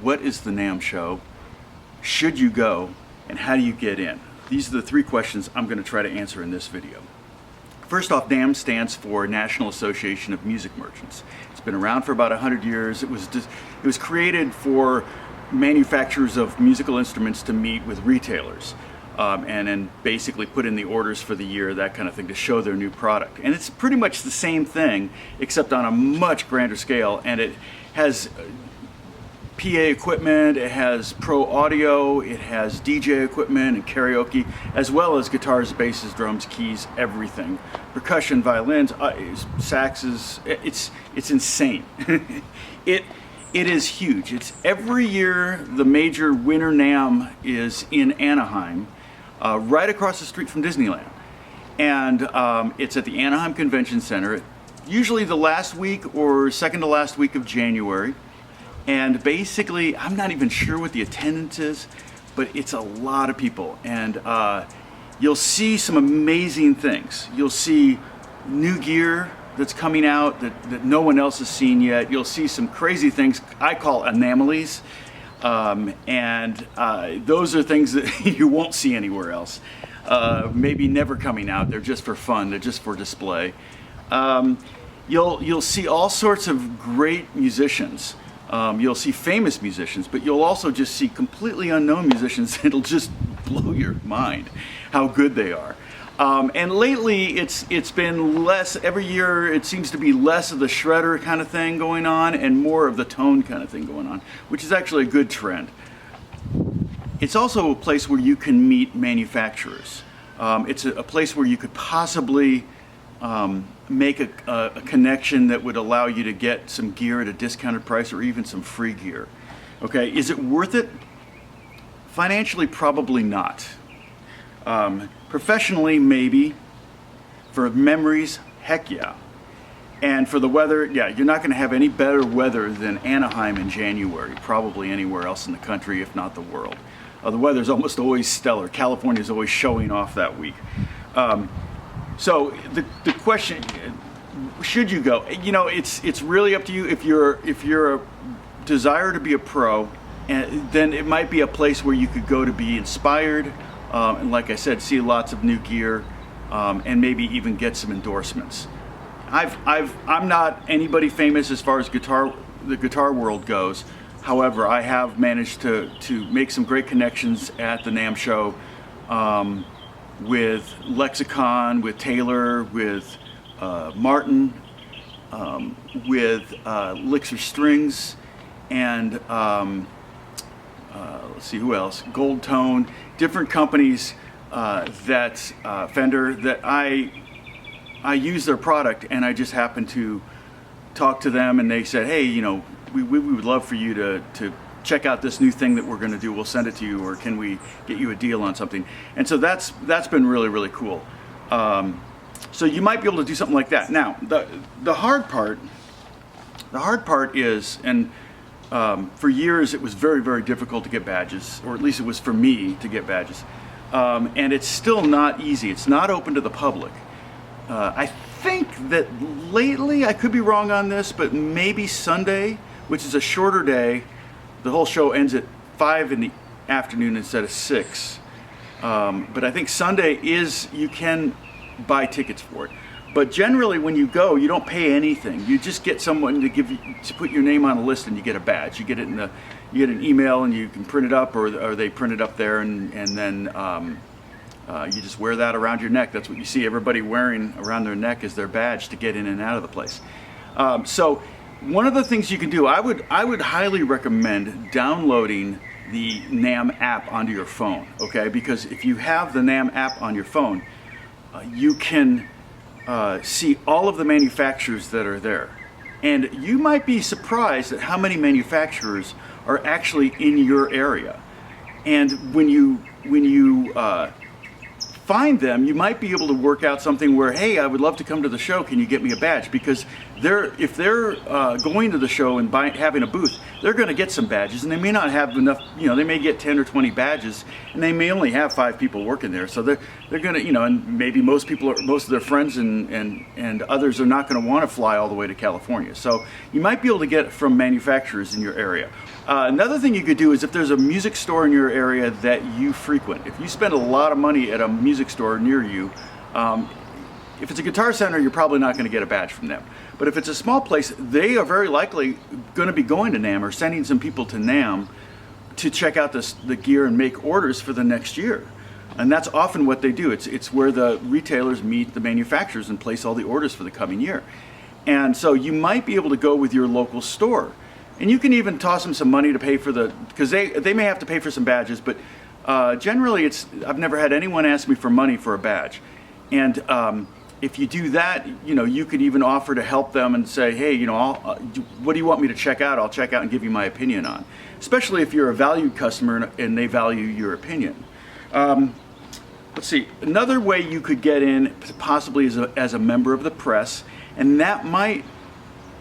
what is the NAMM show? Should you go? And how do you get in? These are the three questions I'm going to try to answer in this video. First off, NAMM stands for National Association of Music Merchants. It's been around for about 100 years. It was created for manufacturers of musical instruments to meet with retailers and then basically put in the orders for the year, that kind of thing, to show their new product. And it's pretty much the same thing, except on a much grander scale, and it has PA equipment, it has pro audio, it has DJ equipment and karaoke, as well as guitars, basses, drums, keys, everything. Percussion, violins, saxes, it's insane. It is huge. It's every year the major Winter NAMM is in Anaheim, right across the street from Disneyland. And it's at the Anaheim Convention Center, usually the last week or second to last week of January. And basically, I'm not even sure what the attendance is, but it's a lot of people. And you'll see some amazing things. You'll see new gear that's coming out that no one else has seen yet. You'll see some crazy things I call anomalies. And those are things that you won't see anywhere else. Maybe never coming out. They're just for fun. They're just for display. You'll see all sorts of great musicians. You'll see famous musicians, but you'll also just see completely unknown musicians that'll just blow your mind how good they are. And lately it's been less, every year it seems to be less of the shredder kind of thing going on and more of the tone kind of thing going on, which is actually a good trend. It's also a place where you can meet manufacturers. It's a place where you could possibly make a connection that would allow you to get some gear at a discounted price or even some free gear. Okay, is it worth it? Financially, probably not. Professionally, maybe. For memories, heck yeah. And for the weather, yeah, you're not going to have any better weather than Anaheim in January, probably anywhere else in the country, if not the world. The weather's almost always stellar. California's always showing off that week. So the question, should you go? You know, it's really up to you. If you're a desire to be a pro, and then it might be a place where you could go to be inspired, and like I said, see lots of new gear, and maybe even get some endorsements. I'm not anybody famous as far as the guitar world goes. However, I have managed to make some great connections at the NAMM show. With Lexicon, with Taylor, with Martin, with Elixir Strings, and let's see who else, Gold Tone, different companies that Fender, that I use their product, and I just happened to talk to them, and they said, hey, you know, we would love for you to check out this new thing that we're going to do. We'll send it to you, or can we get you a deal on something? And so that's been really, really cool. So you might be able to do something like that. Now, the hard part is, and for years it was very, very difficult to get badges, or at least it was for me to get badges. And it's still not easy. It's not open to the public. I think that lately, I could be wrong on this, but maybe Sunday, which is a shorter day, the whole show ends at 5 in the afternoon instead of 6. But I think Sunday you can buy tickets for it. But generally when you go, you don't pay anything. You just get someone to put your name on a list, and you get a badge. You get it you get an email, and you can print it up, or they print it up there, and then you just wear that around your neck. That's what you see everybody wearing around their neck, is their badge to get in and out of the place. So one of the things you can do, I would highly recommend downloading the NAMM app onto your phone, okay? Because if you have the NAMM app on your phone, you can see all of the manufacturers that are there. And you might be surprised at how many manufacturers are actually in your area. And when you find them, you might be able to work out something where, hey, I would love to come to the show, can you get me a badge? Because if they're going to the show and having a booth, they're going to get some badges, and they may not have enough. They may get 10 or 20 badges, and they may only have 5 people working there. So they're going to, and maybe most of their friends and others are not going to want to fly all the way to California. So you might be able to get from manufacturers in your area. Another thing you could do is if there's a music store in your area that you frequent, if you spend a lot of money at a music store near you. If it's a Guitar Center, you're probably not going to get a badge from them. But if it's a small place, they are very likely going to be going to NAMM or sending some people to NAMM to check out the gear and make orders for the next year. And that's often what they do. It's where the retailers meet the manufacturers and place all the orders for the coming year. And so you might be able to go with your local store. And you can even toss them some money to pay for because they may have to pay for some badges, but generally I've never had anyone ask me for money for a badge. And if you do that, you could even offer to help them and say, hey, what do you want me to check out? I'll check out and give you my opinion on. Especially if you're a valued customer and they value your opinion. Let's see, another way you could get in possibly as a member of the press, and that might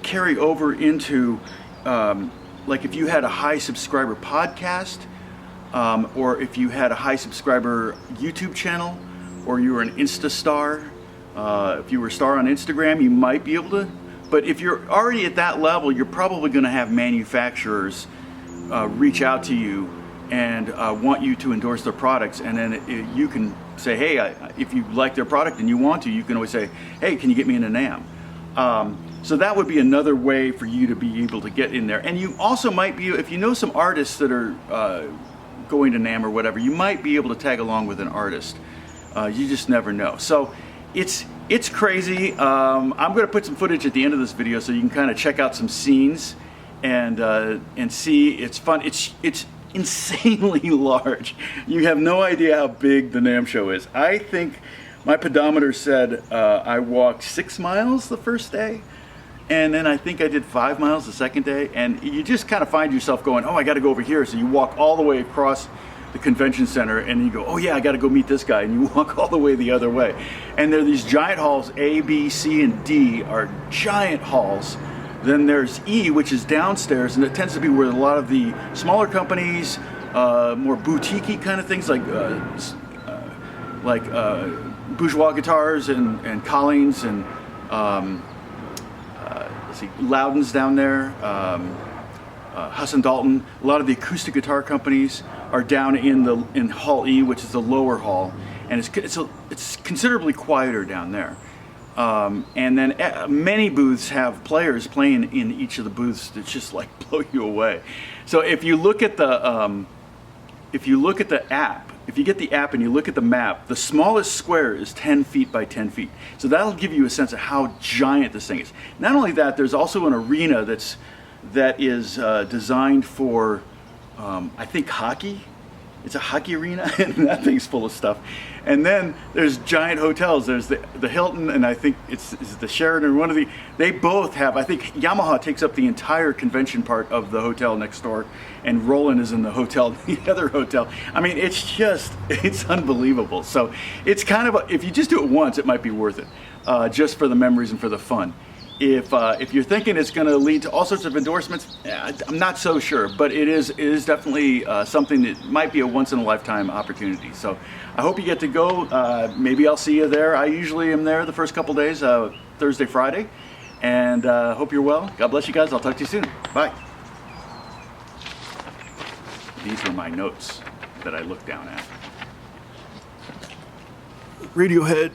carry over into like if you had a high subscriber podcast, or if you had a high subscriber YouTube channel, or you were an Insta star. If you were a star on Instagram, you might be able to. But if you're already at that level, you're probably going to have manufacturers reach out to you and want you to endorse their products. And then you can say, hey, if you like their product and you want to, you can always say, hey, can you get me into NAMM? So that would be another way for you to be able to get in there. And you also might be, if you know some artists that are going to NAMM or whatever, you might be able to tag along with an artist. You just never know. So it's crazy. I'm going to put some footage at the end of this video so you can kind of check out some scenes and see. It's fun. It's insanely large. You have no idea how big the NAMM show is. I think my pedometer said I walked 6 miles the first day, and then I think I did 5 miles the second day, and you just kind of find yourself going, oh, I got to go over here. So you walk all the way across the convention center, and you go, oh yeah, I got to go meet this guy, and you walk all the way the other way. And there are these giant halls. A, B, C, and D are giant halls. Then there's E, which is downstairs, and it tends to be where a lot of the smaller companies, more boutique-y kind of things like Bourgeois Guitars and Collins and let's see, Loudon's down there, Husson Dalton. A lot of the acoustic guitar companies are down in Hall E, which is the lower hall, and it's considerably quieter down there. And then many booths have players playing in each of the booths that just like blow you away. So if you look at the app, if you get the app and you look at the map, the smallest square is 10 feet by 10 feet. So that'll give you a sense of how giant this thing is. Not only that, there's also an arena that is designed for, I think, hockey. It's a hockey arena, and that thing's full of stuff. And then there's giant hotels. There's the Hilton, and I think it's the Sheraton. They both have. I think Yamaha takes up the entire convention part of the hotel next door, and Roland is in the hotel, the other hotel. I mean, it's unbelievable. So it's kind of if you just do it once, it might be worth it, just for the memories and for the fun. If you're thinking it's going to lead to all sorts of endorsements, I'm not so sure, but it is definitely something that might be a once-in-a-lifetime opportunity. So I hope you get to go. Maybe I'll see you there. I usually am there the first couple days, Thursday, Friday, and hope you're well. God bless you guys. I'll talk to you soon. Bye. These were my notes that I looked down at. Radiohead.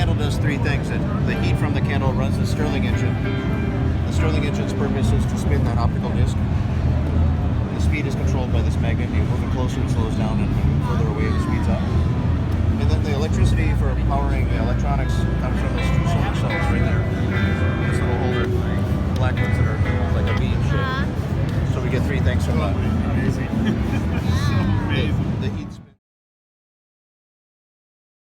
candle does three things. The heat from the candle runs the Stirling engine. The Stirling engine's purpose is to spin that optical disc. The speed is controlled by this magnet. You move it closer, it slows down, and when you move further away, it speeds up. And then the electricity for power